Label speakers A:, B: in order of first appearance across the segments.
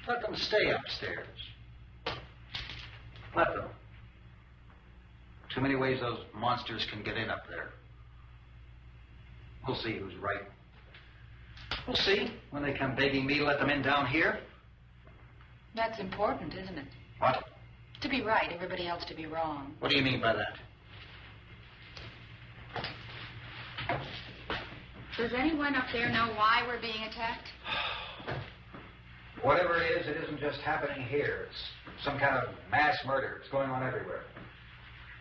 A: Let them stay upstairs. Let them. Too many ways those monsters can get in up there. We'll see who's right. We'll see when they come begging me to let them in down here.
B: That's important, isn't it?
A: What?
B: To be right, everybody else to be wrong.
A: What do you mean by that?
B: Does anyone up there know why we're being attacked?
A: Whatever it isn't just happening here. It's some kind of mass murder. It's going on everywhere.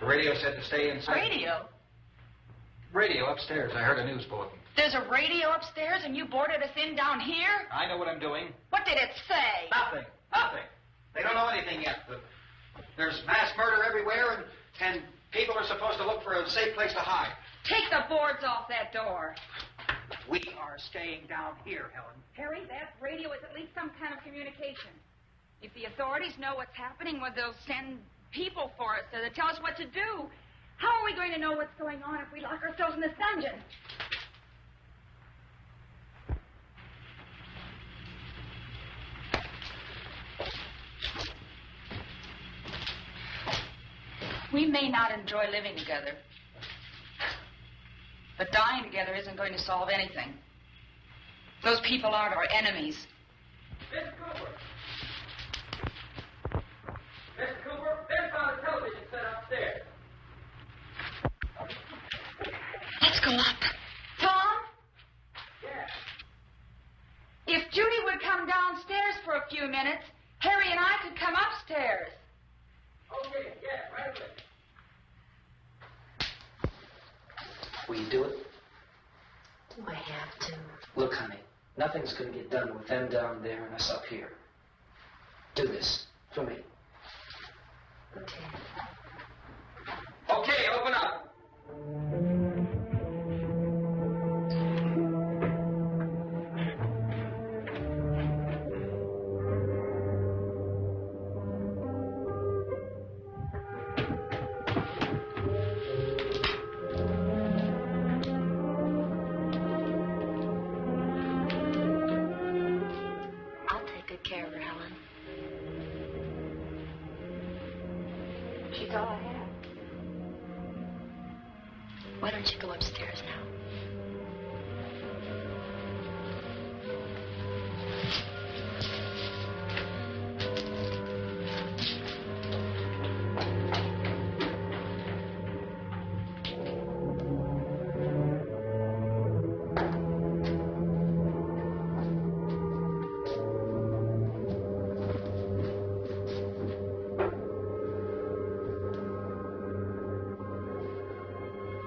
A: The radio said to stay inside.
B: Radio?
A: Radio upstairs. I heard a news bulletin.
B: There's a radio upstairs and you boarded us in down here?
A: I know what I'm doing.
B: What did it say?
A: Nothing. Nothing. They don't know anything yet. There's mass murder everywhere, and people are supposed to look for a safe place to hide.
B: Take the boards off that door.
A: We are staying down here, Helen.
B: Harry, that radio is at least some kind of communication. If the authorities know what's happening, well, they'll send people for us to tell us what to do. How are we going to know what's going on if we lock ourselves in this dungeon? We may not enjoy living together, but dying together isn't going to solve anything. Those people aren't our enemies.
C: Mr. Cooper! Mr. Cooper, Ben found a television set upstairs.
B: Let's go up. Tom?
C: Yeah.
B: If Judy would come downstairs for a few minutes, Harry and I could come upstairs.
C: Okay, yeah, right away.
D: Will you do it?
E: Do I have to?
D: Look, honey, nothing's going to get done with them down there and us up here. Do this for me.
E: Okay.
C: Okay, open up.
E: I'll take good care of her, Helen.
B: She's all I have.
E: Why don't you go upstairs now?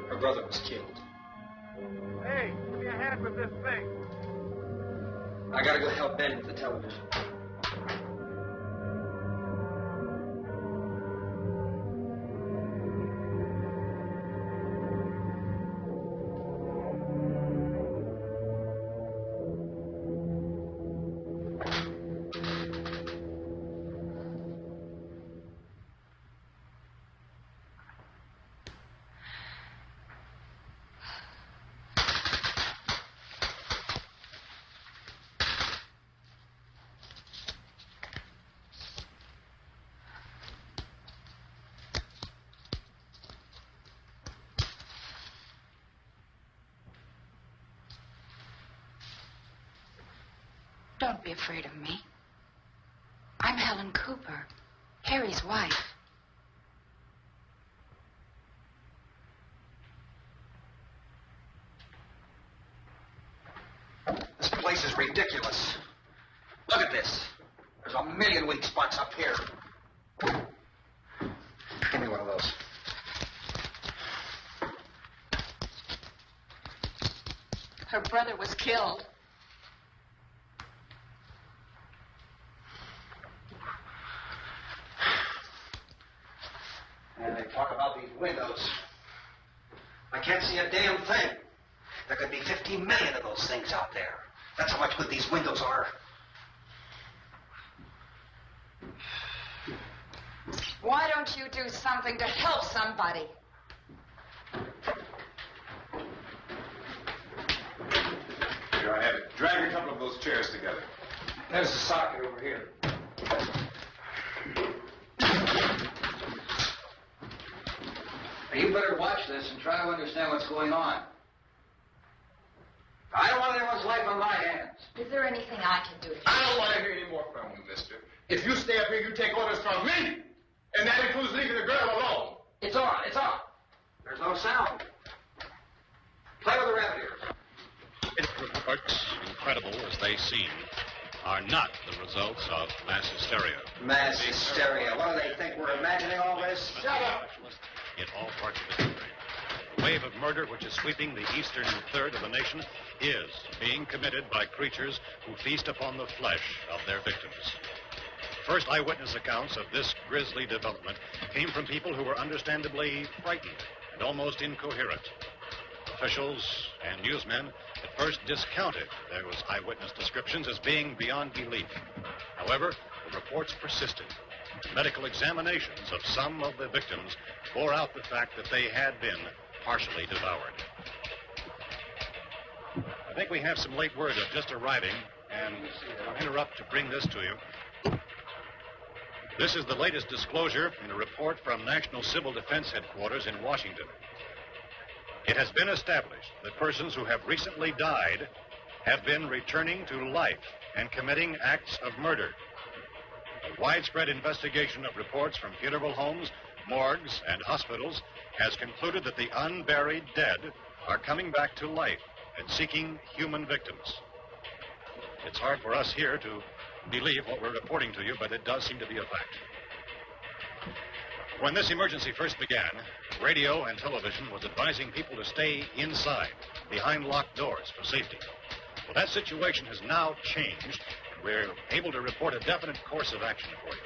A: Her brother was killed.
C: Hey, give me a hand with this thing.
A: I gotta go help Ben with the television.
B: Don't be afraid of me. I'm Helen Cooper, Harry's wife.
A: This place is ridiculous. Look at this. There's a million weak spots up here. Give me one of those.
B: Her brother was killed.
A: And they talk about these windows. I can't see a damn thing. There could be 15 million of those things out there. That's how much good these windows are.
B: Why don't you do something to help somebody?
F: Here, I have it. Drag a couple of those chairs together.
A: There's the socket over here. You better watch this and try to understand what's going on. I don't want anyone's life on my hands.
E: Is there anything I can do?
F: I don't want to hear any more from you, mister. If you stay up here, you take orders from me. And that includes leaving the girl alone.
D: It's on, it's on.
A: There's no sound. Play with the rabbit ears.
G: Reports, incredible as they seem, are not the results of mass hysteria.
A: Mass hysteria. What do they think? We're imagining all this?
F: Shut up.
G: In all parts of the country. The wave of murder which is sweeping the eastern third of the nation is being committed by creatures who feast upon the flesh of their victims. First eyewitness accounts of this grisly development came from people who were understandably frightened and almost incoherent. Officials and newsmen at first discounted those eyewitness descriptions as being beyond belief. However, the reports persisted. Medical examinations of some of the victims bore out the fact that they had been partially devoured. I think we have some late word of just arriving, and I'll interrupt to bring this to you. This is the latest disclosure in a report from National Civil Defense Headquarters in Washington. It has been established that persons who have recently died have been returning to life and committing acts of murder. A widespread investigation of reports from funeral homes, morgues, and hospitals has concluded that the unburied dead are coming back to life and seeking human victims. It's hard for us here to believe what we're reporting to you, but it does seem to be a fact. When this emergency first began, radio and television was advising people to stay inside, behind locked doors for safety. Well, that situation has now changed. We're able to report a definite course of action for you.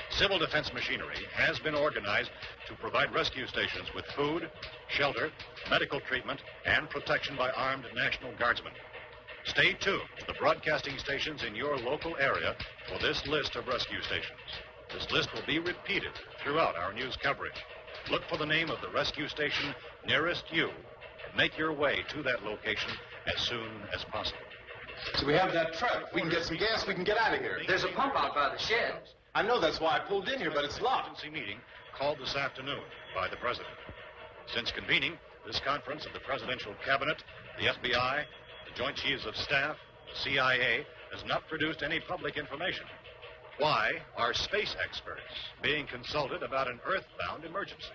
G: Civil defense machinery has been organized to provide rescue stations with food, shelter, medical treatment, and protection by armed National Guardsmen. Stay tuned to the broadcasting stations in your local area for this list of rescue stations. This list will be repeated throughout our news coverage. Look for the name of the rescue station nearest you and make your way to that location as soon as possible.
F: So we have that truck. If we can get some gas, we can get out of here.
D: There's a pump out by the shed.
F: I know, that's why I pulled in here, but it's locked.
G: Emergency meeting called this afternoon by the President. Since convening this conference of the Presidential Cabinet, the FBI, the Joint Chiefs of Staff, the CIA has not produced any public information. Why are space experts being consulted about an Earth-bound emergency?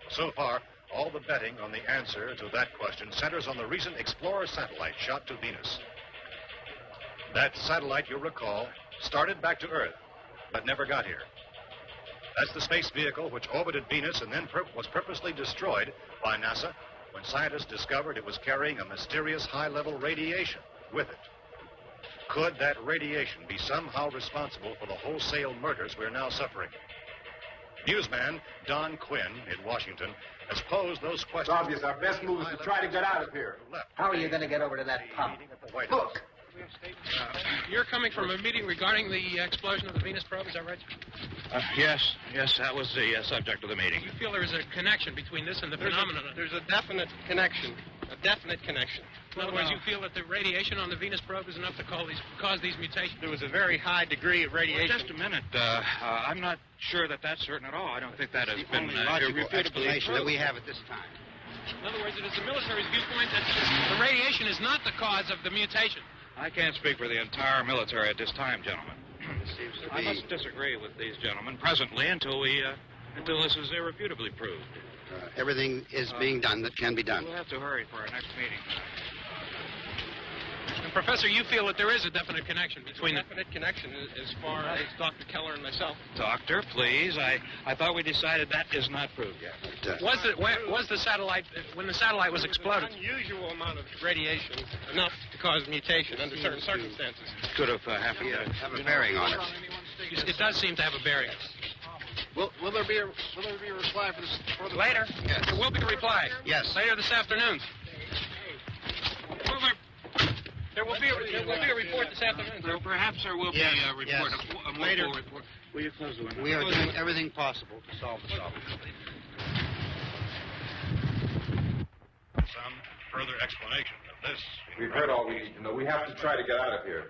G: So far, all the betting on the answer to that question centers on the recent Explorer satellite shot to Venus. That satellite, you'll recall, started back to Earth, but never got here. That's the space vehicle which orbited Venus and then was purposely destroyed by NASA when scientists discovered it was carrying a mysterious high-level radiation with it. Could that radiation be somehow responsible for the wholesale murders we're now suffering? Newsman Don Quinn in Washington has posed those questions.
F: It's obvious our best move is to try to get out of here.
A: How are you going to get over to that pump? Look.
C: You're coming from a meeting regarding the explosion of the Venus probe, is that right?
H: Yes, that was the subject of the meeting.
C: You feel there is a connection between this and the phenomenon?
I: There's a definite connection. A definite connection.
C: In other words, you feel that the radiation on the Venus probe is enough to cause these mutations?
I: There was a very high degree of radiation.
H: Well, just a minute. I'm not sure that that's certain at all. I don't think that has been
I: logical explanation that we have at this time.
C: In other words, it is the military's viewpoint that the radiation is not the cause of the mutation.
H: I can't speak for the entire military at this time, gentlemen. I must disagree with these gentlemen presently until this is irrefutably proved.
I: Everything is being done that can be done.
H: We'll have to hurry for our next meeting.
C: And Professor, you feel that there is a definite connection between
I: a definite connection as far as Dr. Keller and myself.
H: Doctor, please. I thought we decided that is not proved yet.
C: Was the satellite, when the satellite was exploded?
I: An unusual amount of radiation, enough to cause mutation under certain circumstances.
H: Could have happened.
I: Have a bearing on it.
C: It does seem to have a bearing.
I: Will there be a reply for this?
C: Later?
I: Yes.
C: There will be a reply.
I: Yes.
C: Later this afternoon. There will be a report this afternoon.
H: Perhaps there will be a report.
I: Yes.
H: A
I: Later.
H: report. Will you close the window?
I: We are doing everything possible to solve the problem.
G: Some further explanation of this.
F: We've heard all we need to know. We have to try to get out of here.